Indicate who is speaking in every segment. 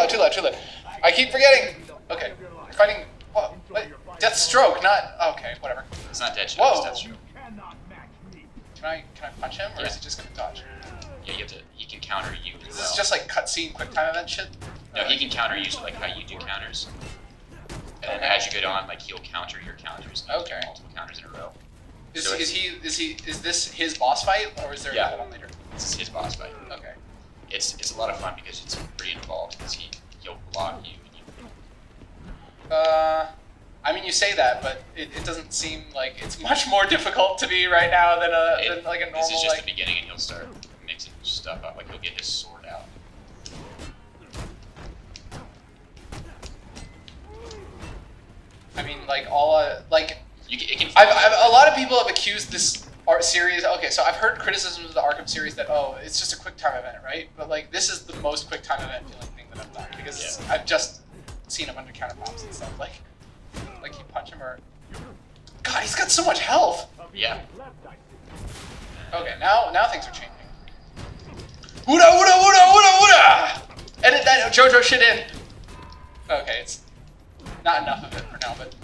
Speaker 1: too loud. I keep forgetting. Okay, you're fighting. What? Deathstroke, not. Okay, whatever.
Speaker 2: It's not Deathstroke.
Speaker 1: Whoa.
Speaker 2: It's Deathstroke.
Speaker 1: Can I punch him, or is he just gonna dodge?
Speaker 2: Yeah, you have to. He can counter you.
Speaker 1: Is this just like cutscene, quick time event shit?
Speaker 2: No, he can counter you, so like how you do counters. And as you go on, like he'll counter your counters. And
Speaker 1: Okay.
Speaker 2: do multiple counters in a row.
Speaker 1: Is
Speaker 2: So
Speaker 1: this his boss fight, or is there another one later?
Speaker 2: This is his boss fight.
Speaker 1: Okay.
Speaker 2: It's a lot of fun because it's pretty involved. Because he'll block you. And you
Speaker 1: I mean, you say that, but it doesn't seem like it's much more difficult to me right now than like a normal.
Speaker 2: This is just
Speaker 1: like,
Speaker 2: the beginning, and he'll start mixing stuff up. Like he'll get his sword out.
Speaker 1: I mean, like all like.
Speaker 2: It can.
Speaker 1: A lot of people have accused this art series. Okay, so I've heard criticisms of the Arkham series that it's just a quick time event, right? But like this is the most quick time event feeling thing that I've done because I've just seen a bunch of counter bombs and stuff. Like you punch him or. God, he's got so much health.
Speaker 2: Yeah.
Speaker 1: Okay, now things are changing. Wooda! Edit that JoJo shit in. Okay, it's not enough of it for now, but.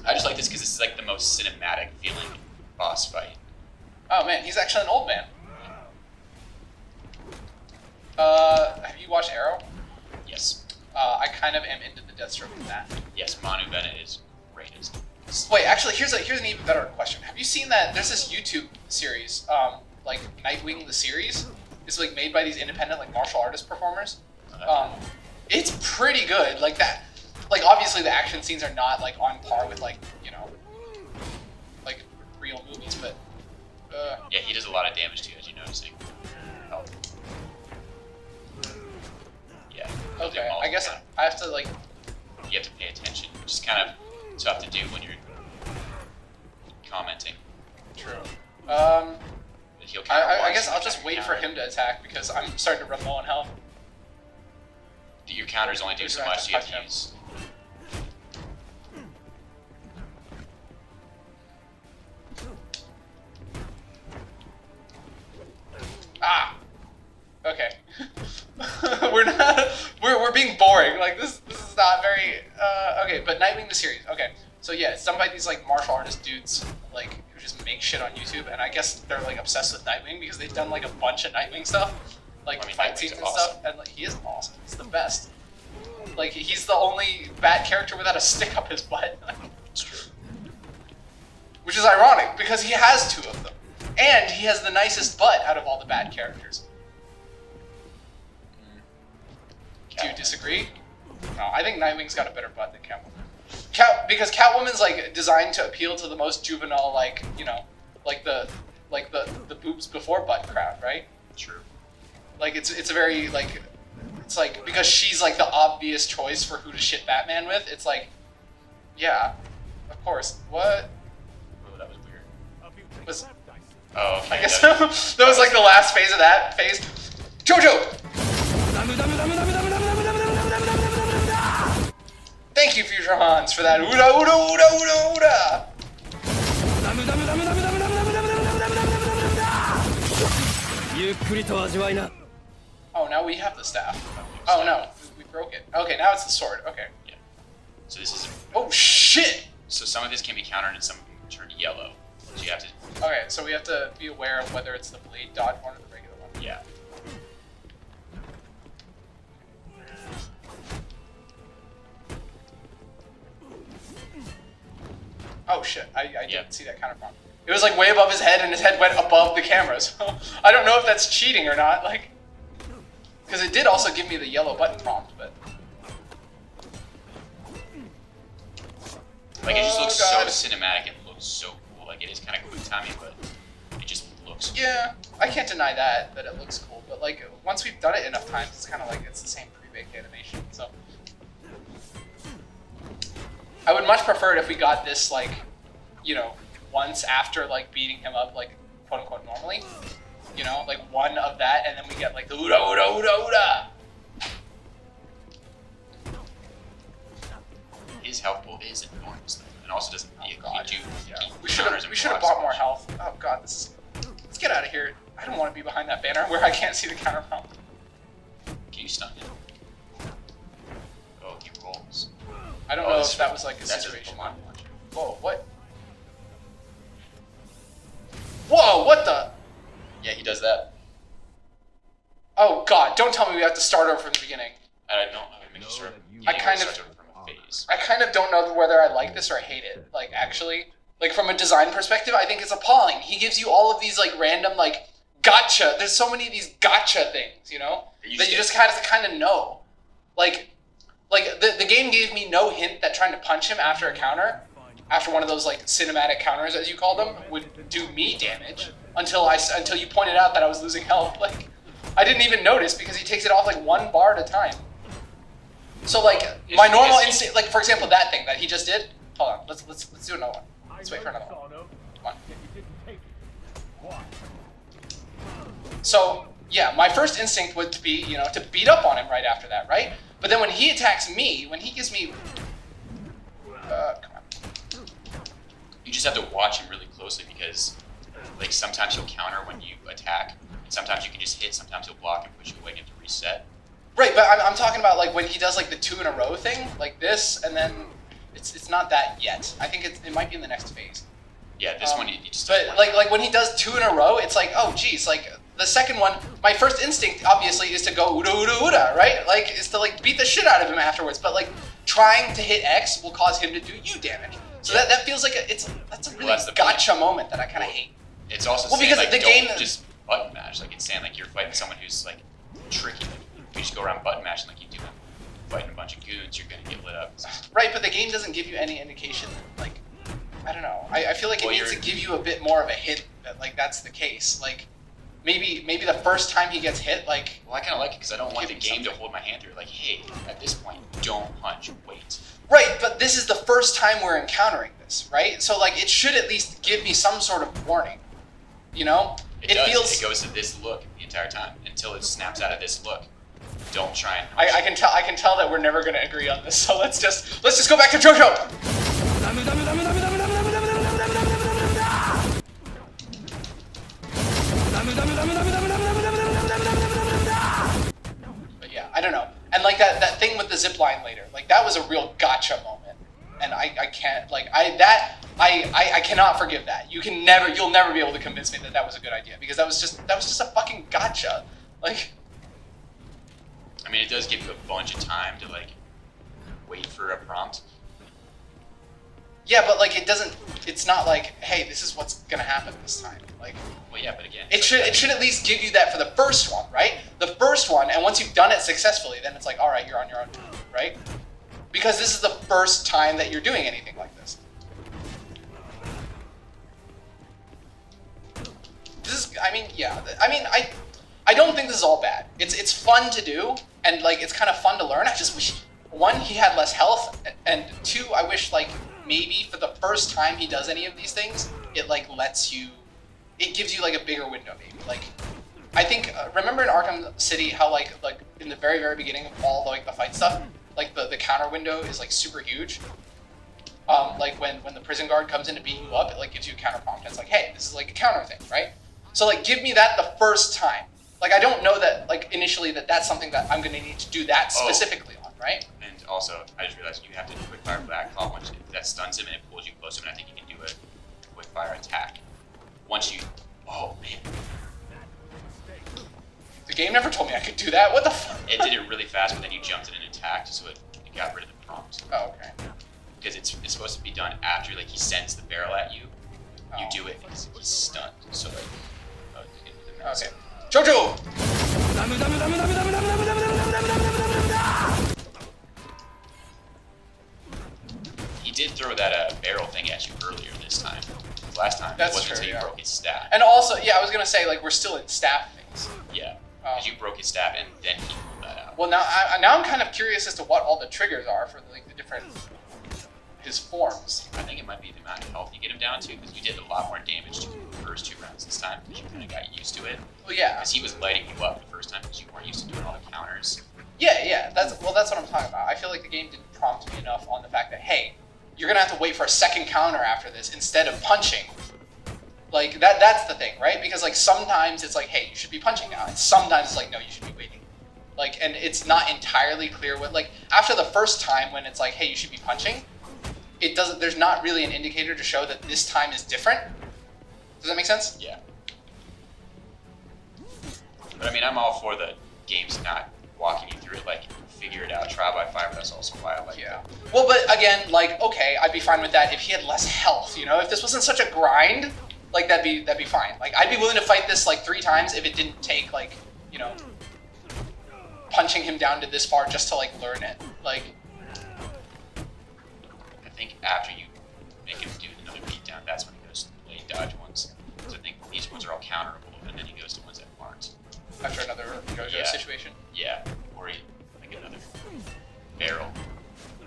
Speaker 2: I just like this because this is like the most cinematic feeling boss fight.
Speaker 1: Oh man, he's actually an old man. Have you watched Arrow?
Speaker 2: Yes.
Speaker 1: I kind of am into the Deathstroke in that.
Speaker 2: Yes, Manu Bennett is great.
Speaker 1: Wait, actually, here's an even better question. Have you seen that? There's this YouTube series, like Nightwing the series. It's like made by these independent like martial artist performers. It's pretty good. Like that. Like obviously the action scenes are not like on par with like like real movies, but.
Speaker 2: Yeah, he does a lot of damage too, as you're noticing. Oh. Yeah.
Speaker 1: Okay, I guess I have to like.
Speaker 2: You have to pay attention, which is kind of tough to do when you're commenting.
Speaker 1: True.
Speaker 2: He'll
Speaker 1: I guess I'll just wait for him to attack because I'm starting to run low on health.
Speaker 2: Your counters only do so much, so you have to use.
Speaker 1: Ah. Okay. we're being boring. Like this is not very okay, but Nightwing the series. Okay. So yeah, it's done by these like martial artist dudes like who just make shit on YouTube, and I guess they're like obsessed with Nightwing because they've done like a bunch of Nightwing stuff. Like fight scenes and stuff, and like he is awesome. He's the best. Like he's the only bad character without a stick up his butt.
Speaker 2: It's true.
Speaker 1: Which is ironic because he has two of them. And he has the nicest butt out of all the bad characters. Do you disagree? No, I think Nightwing's got a better butt than Catwoman. Because Catwoman's like designed to appeal to the most juvenile, like like the boobs before butt crowd, right?
Speaker 2: True.
Speaker 1: Like it's a very like it's like because she's like the obvious choice for who to shit Batman with. It's like, yeah, of course. What?
Speaker 2: Oh, that was weird.
Speaker 1: Oh, okay. I guess that was like the last phase of that phase. JoJo! Thank you, Future Hans, for that. Ooda, ooda, ooda, ooda, ooda! Oh, now we have the staff. Oh no, we broke it. Okay, now it's the sword. Okay.
Speaker 2: Yeah. So this is.
Speaker 1: Oh shit!
Speaker 2: So some of this can be countered and some can turn yellow. So you have to.
Speaker 1: Okay, so we have to be aware of whether it's the blade dodge one or the regular one.
Speaker 2: Yeah.
Speaker 1: Oh shit, I didn't see that counter prompt. It was like way above his head and his head went above the camera, so I don't know if that's cheating or not, like... Because it did also give me the yellow button prompt, but...
Speaker 2: Like it just looks so cinematic and looks so cool, like it is kind of quick timing, but it just looks cool.
Speaker 1: Yeah, I can't deny that it looks cool, but like, once we've done it enough times, it's kind of like it's the same pre-baked animation, so... I would much prefer it if we got this, like, once after, like, beating him up, like, quote-unquote, normally. Like, one of that, and then we get, like, the ooda, ooda, ooda, ooda!
Speaker 2: His health pool is enormous, though, and also doesn't
Speaker 1: Oh,
Speaker 2: you
Speaker 1: God.
Speaker 2: do
Speaker 1: Yeah. We should have bought more health. Oh, God, this is... Let's get out of here. I don't want to be behind that banner where I can't see the counter prompt.
Speaker 2: Can you stun him? Oh, he rolls.
Speaker 1: I don't know if that was like a
Speaker 2: that's
Speaker 1: situation.
Speaker 2: A launcher.
Speaker 1: Whoa, what? Whoa, what the?
Speaker 2: Yeah, he does that.
Speaker 1: Oh god, don't tell me we have to start over from the beginning.
Speaker 2: I don't know. I mean, sure.
Speaker 1: I kind of-
Speaker 2: from a phase.
Speaker 1: I kind of don't know whether I like this or I hate it. Like, actually. Like, from a design perspective, I think it's appalling. He gives you all of these, like, random, like, gotcha. There's so many of these gotcha things, you know? That you just kind of know. Like the game gave me no hint that trying to punch him after a counter, after one of those, like, cinematic counters, as you call them, would do me damage. Until you pointed out that I was losing health. Like, I didn't even notice because he takes it off, like, one bar at a time. So, like, my normal instinct, like, for example, that thing that he just did. Hold on, let's do another one. Let's wait for another one. Come on. So, yeah, my first instinct would be, you know, to beat up on him right after that, right? But then when he attacks me, when he gives me... come on.
Speaker 2: You just have to watch him really closely because, like, sometimes he'll counter when you attack, and sometimes you can just hit, sometimes he'll block and push you away and have to reset.
Speaker 1: Right, but I'm talking about, like, when he does, like, the 2 in a row thing, like this, and then... It's not that yet. I think it might be in the next phase.
Speaker 2: Yeah, this one you just.
Speaker 1: But like when he does 2 in a row, it's like, oh geez, like the second one. My first instinct obviously is to go uda uda uda, right? Like is to like beat the shit out of him afterwards. But like trying to hit X will cause him to do you damage. So that feels like that's a really gotcha moment that I kind of hate.
Speaker 2: It's also saying, because like, the game just button mash. Like it's saying like you're fighting someone who's like tricky. Like, you just go around button mashing like you do. Fighting a bunch of goons, you're gonna get lit up.
Speaker 1: Right, but the game doesn't give you any indication. Like, I don't know. I feel like it needs to give you a bit more of a hint that like that's the case. Like, maybe the first time he gets hit, like.
Speaker 2: Well, I kind of like it because I don't want the game to hold my hand through. Like, hey, at this point, don't punch, wait.
Speaker 1: Right, but this is the first time we're encountering this, right? So like, it should at least give me some sort of warning. You know?
Speaker 2: It does. It goes to this look the entire time until it snaps out of this look. Don't try and.
Speaker 1: I can tell that we're never gonna agree on this. So let's just go back to JoJo. But yeah, I don't know. And like that thing with the zip line later, like that was a real gotcha moment. And I can't like I cannot forgive that. You'll never be able to convince me that was a good idea because that was just a fucking gotcha. Like.
Speaker 2: I mean, it does give you a bunch of time to, like, wait for a prompt.
Speaker 1: Yeah, but, like, it's not like, hey, this is what's gonna happen this time. Like,
Speaker 2: well, yeah, but again...
Speaker 1: It should at least give you that for the first one, right? The first one, and once you've done it successfully, then it's like, all right, you're on your own, right? Because this is the first time that you're doing anything like this. I don't think this is all bad. It's fun to do, and like it's kind of fun to learn. I just wish, one, he had less health, and 2, I wish like maybe for the first time he does any of these things, it like it gives you like a bigger window maybe. Like, I think, remember in Arkham City how like in the very, very beginning of all the fight stuff, like the counter window is like super huge. Like when the prison guard comes in to beat you up, it like gives you a counter prompt. It's like, hey, this is like a counter thing, right? So like give me that the first time. Like, I don't know that, like, initially that's something that I'm going to need to do that specifically on, right?
Speaker 2: And also, I just realized you have to quick fire black claw once that stuns him and it pulls you close to him, and I think you can do a quick fire attack. Once you... Oh, man.
Speaker 1: The game never told me I could do that. What the fuck?
Speaker 2: It did it really fast, but then you jumped in and attacked, so it got rid of the prompt.
Speaker 1: Oh, okay.
Speaker 2: Because it's supposed to be done after, like, he sends the barrel at you. You do it, he's stunned. So, like...
Speaker 1: okay. JoJo!
Speaker 2: He did throw that barrel thing at you earlier this time. Last time,
Speaker 1: That's
Speaker 2: it wasn't
Speaker 1: true,
Speaker 2: until you broke his staff.
Speaker 1: And also, yeah, I was going to say, like, we're still in staff things.
Speaker 2: Yeah, because you broke his staff and then he pulled that out.
Speaker 1: Well, now I'm kind of curious as to what all the triggers are for, like, the different... his forms.
Speaker 2: I think it might be the amount of health you get him down to, because you did a lot more damage to him the first 2 rounds this time, because you kind of got used to it.
Speaker 1: Well, yeah.
Speaker 2: Because he was lighting you up the first time, because you weren't used to doing all the counters.
Speaker 1: Yeah, that's what I'm talking about. I feel like the game didn't prompt me enough on the fact that, hey, you're going to have to wait for a second counter after this instead of punching. Like that's the thing, right? Because like sometimes it's like, hey, you should be punching now, and sometimes it's like, no, you should be waiting. Like, and it's not entirely clear what, like, after the first time when it's like, hey, you should be punching, it doesn't. There's not really an indicator to show that this time is different. Does that make sense?
Speaker 2: Yeah. But I mean, I'm all for the games not walking you through it, like figure it out, trial by fire. That's also why I like.
Speaker 1: Yeah. Well, but again, like, okay, I'd be fine with that if he had less health. You know, if this wasn't such a grind, like that'd be fine. Like, I'd be willing to fight this like 3 times if it didn't take like, you know, punching him down to this far just to like learn it. Like,
Speaker 2: I think after you make him do another beatdown, that's when he goes to the blade dodge ones. Because I think these ones are all counterable, and then he goes to ones that aren't.
Speaker 1: After another JoJo situation.
Speaker 2: Yeah, or he, like another barrel.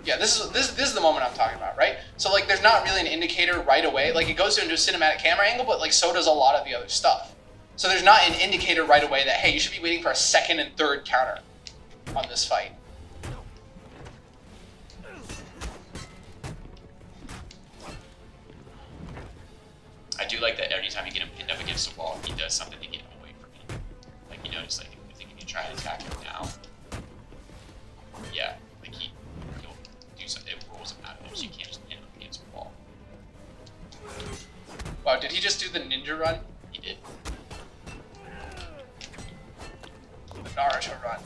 Speaker 1: Yeah, this is the moment I'm talking about, right? So like, there's not really an indicator right away. Like, it goes into a cinematic camera angle, but like, so does a lot of the other stuff. So there's not an indicator right away that, hey, you should be waiting for a second and third counter on this fight.
Speaker 2: I do like that every time you get him pinned up against the wall, he does something to get away from you. Like, you notice, like, I think if you try and attack him now, yeah, like he'll do something, it rolls him out of there, so you can't just pin him against the wall.
Speaker 1: Wow, did he just do the ninja run?
Speaker 2: He did.
Speaker 1: The Naruto run.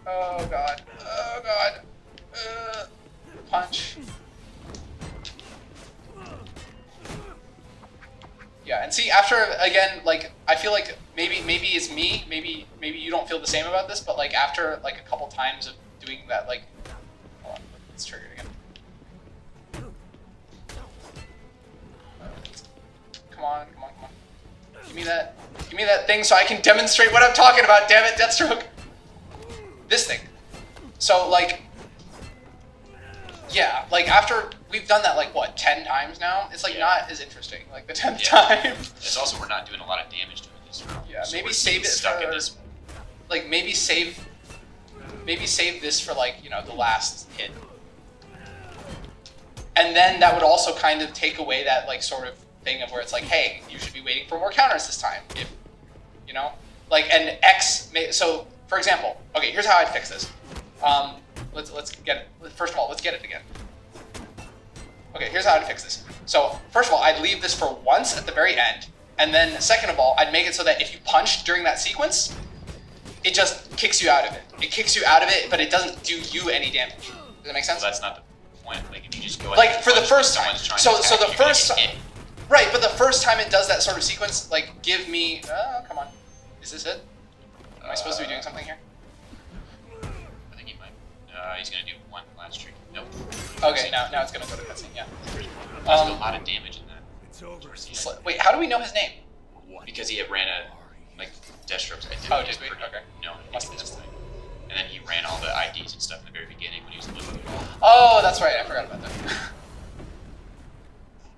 Speaker 1: Oh god. Oh god. Punch. Yeah, and see, after, again, like, I feel like maybe it's me, maybe you don't feel the same about this, but like after like a couple times of doing that, like, hold on, let's trigger it again. Come on. Give me that thing so I can demonstrate what I'm talking about, damn it, Deathstroke. This thing. So like, yeah, like after we've done that like what, 10 times now, it's like not as interesting like the 10th time.
Speaker 2: It's also, we're not doing a lot of damage to this round.
Speaker 1: Yeah,
Speaker 2: so
Speaker 1: maybe save it
Speaker 2: stuck
Speaker 1: for
Speaker 2: in this.
Speaker 1: like maybe save this for like, you know, the last hit. And then that would also kind of take away that like sort of thing of where it's like, hey, you should be waiting for more counters this time, if you know, like, and X may, so for example, okay, here's how I'd fix this. Let's get it. First of all, let's get it again. Okay, here's how I'd fix this. So first of all, I'd leave this for once at the very end, and then second of all, I'd make it so that if you punch during that sequence, it just kicks you out of it. It kicks you out of it, but it doesn't do you any damage. Does that make sense?
Speaker 2: Well, that's not the point. Like, if you just go
Speaker 1: like for the first time. So the first time, right? But the first time it does that sort of sequence, like, give me. Come on, is this it? Am I supposed to be doing something here?
Speaker 2: I think he might. He's gonna do one last trick. Nope.
Speaker 1: Okay, now it's gonna go to cutscene. Yeah.
Speaker 2: There's a lot of damage in that.
Speaker 3: It's over.
Speaker 1: Wait, how do we know his name?
Speaker 2: Because he had ran a like Deathstroke's identity.
Speaker 1: Oh, did we? Okay.
Speaker 2: No,
Speaker 1: Must
Speaker 2: this
Speaker 1: have
Speaker 2: thing. And then he ran all the IDs and stuff in the very beginning when he was looking at it all.
Speaker 1: Oh, that's right. I forgot about that.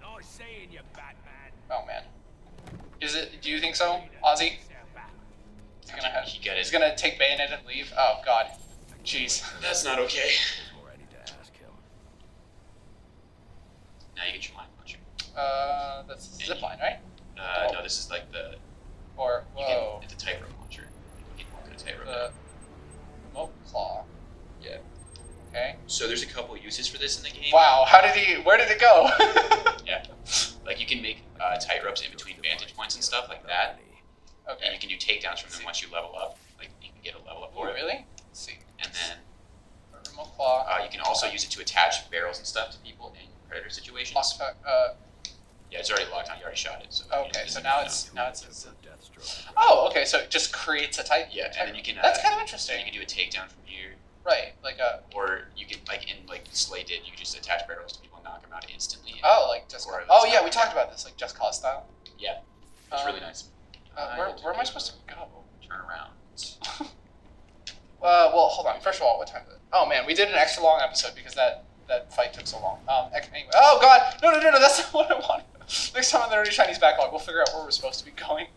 Speaker 3: Nice seeing you, Batman.
Speaker 1: Oh man. Is it? Do you think so, Ozzy? He's gonna take Bayonet and leave. Oh god. Jeez.
Speaker 2: That's not okay.
Speaker 3: Ready to ask him.
Speaker 2: Now you get your line puncher.
Speaker 1: That's zipline, right?
Speaker 2: No, this is like the.
Speaker 1: Or whoa.
Speaker 2: It's a tightrope launcher. You can walk in a tightrope.
Speaker 1: The smoke claw.
Speaker 2: Yeah.
Speaker 1: Okay.
Speaker 2: So there's a couple uses for this in the game.
Speaker 1: Wow. Where did it go?
Speaker 2: Yeah. Like, you can make tight ropes in between vantage points and stuff like that.
Speaker 1: Okay.
Speaker 2: And you can do takedowns from them once you level up. Like, you can get a level up for it.
Speaker 1: Really? Let's see.
Speaker 2: And then
Speaker 1: Remote claw.
Speaker 2: you can also use it to attach barrels and stuff to people in predator situations. Yeah, it's already locked on. You already shot it. So
Speaker 1: okay, so now it's
Speaker 3: Deathstroke.
Speaker 1: oh, okay, so it just creates a type.
Speaker 2: Yeah, and then you can.
Speaker 1: That's kind of
Speaker 2: So
Speaker 1: interesting.
Speaker 2: you can do a takedown from here,
Speaker 1: Right, like a.
Speaker 2: or you can, like in like Slay did, you just attach barrels to people and knock them out instantly.
Speaker 1: Oh, like just.
Speaker 2: Or
Speaker 1: Oh
Speaker 2: it's
Speaker 1: yeah,
Speaker 2: not-
Speaker 1: we talked about this, like Just Cause style.
Speaker 2: Yeah, it's really nice.
Speaker 1: Where am I supposed to go?
Speaker 2: Turn around.
Speaker 1: Well, hold on. First of all, what time is it? Oh man, we did an extra long episode because that fight took so long. Anyway. Oh god, no, that's not what I wanted. Next time on the Nerdy Chinese Backlog, we'll figure out where we're supposed to be going.